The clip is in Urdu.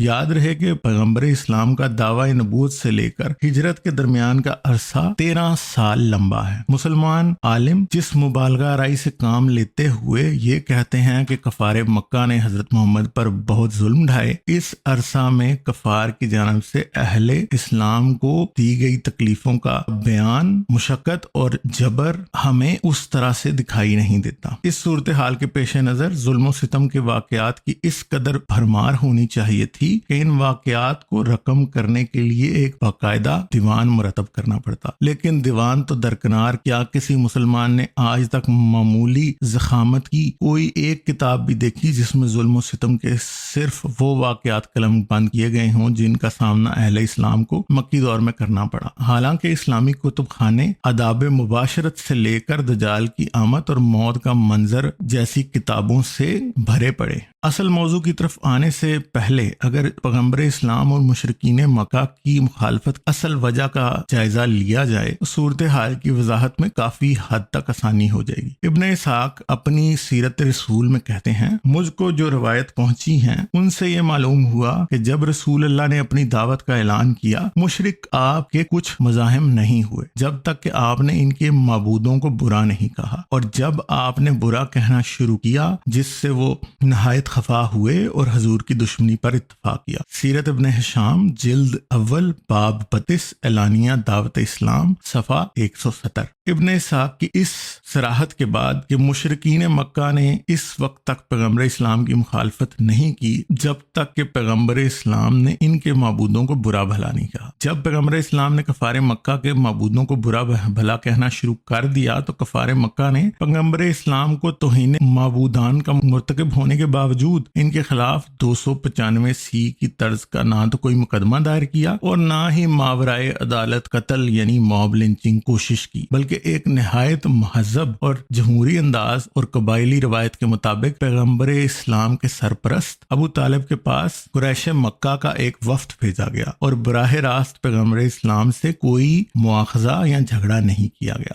یاد رہے کہ پیغمبر اسلام کا دعوی نبوت سے لے کر ہجرت کے درمیان کا عرصہ 13 سال لمبا ہے۔ مسلمان عالم جس مبالغہ آرائی سے کام لیتے ہوئے یہ کہتے ہیں کہ کفار مکہ نے حضرت محمد پر بہت ظلم ڈھائے، اس عرصہ میں کفار کی جانب سے اہل اسلام کو دی گئی تکلیفوں کا بیان، مشقت اور جبر ہمیں اس طرح سے دکھائی نہیں دیتا۔ اس صورتحال کے پیش نظر ظلم و ستم کے واقعات کی اس قدر بھرمار ہونی چاہیے تھی کہ ان واقعات کو رقم کرنے کے لیے ایک باقاعدہ دیوان مرتب کرنا پڑتا، لیکن دیوان تو درکنار، کیا کسی مسلمان نے آج تک معمولی ضخامت کی کوئی ایک کتاب بھی دیکھی جس میں ظلم و ستم کے صرف وہ واقعات قلم بند کیے گئے ہوں جن کا سامنا اہل اسلام کو مکی دور میں کرنا پڑا؟ حالانکہ اسلامی کتب خانے آداب مباشرت سے لے کر دجال کی آمد اور موت کا منظر جیسی کتابوں سے بھرے پڑے۔ اصل موضوع کی طرف آنے سے پہلے اگر پیغمبر اسلام اور مشرکین مکہ کی مخالفت اصل وجہ کا جائزہ لیا جائے تو صورتحال کی وضاحت میں کافی حد تک آسانی ہو جائے گی۔ ابن اسحاق اپنی سیرت رسول میں کہتے ہیں، مجھ کو جو روایت پہنچی ہیں ان سے یہ معلوم ہوا کہ جب رسول اللہ نے اپنی دعوت کا اعلان کیا، مشرک آپ کے کچھ مزاحم نہیں ہوئے جب تک کہ آپ نے ان کے معبودوں کو برا نہیں کہا، اور جب آپ نے برا کہنا شروع کیا جس سے وہ نہایت خفا ہوئے اور حضور کی دشمنی پر اتفاق کیا۔ سیرت ابن ہشام جلد اول باب 32 اعلانیہ دعوت اسلام صفحہ 170۔ ابن اسحاق کی اس صراحت کے بعد کہ مشرکین مکہ نے اس وقت تک پیغمبر اسلام کی مخالفت نہیں کی جب تک کہ پیغمبر اسلام نے ان کے معبودوں کو برا بھلا نہیں کہا۔ جب پیغمبر اسلام نے کفار مکہ کے معبودوں کو برا بھلا کہنا شروع کر دیا تو کفار مکہ نے پیغمبر اسلام کو توہین معبودان کا مرتکب ہونے کے باوجود ان کے خلاف 295 کی طرز کا نہ تو کوئی مقدمہ دائر کیا اور نہ ہی ماورائے عدالت قتل یعنی موب لنچنگ کوشش کی، بلکہ ایک نہایت مہذب اور جمہوری انداز اور قبائلی روایت کے مطابق پیغمبر اسلام کے سرپرست ابو طالب کے پاس قریش مکہ کا ایک وفد بھیجا گیا اور براہ راست پیغمبر اسلام سے کوئی مواخذہ یا جھگڑا نہیں کیا گیا۔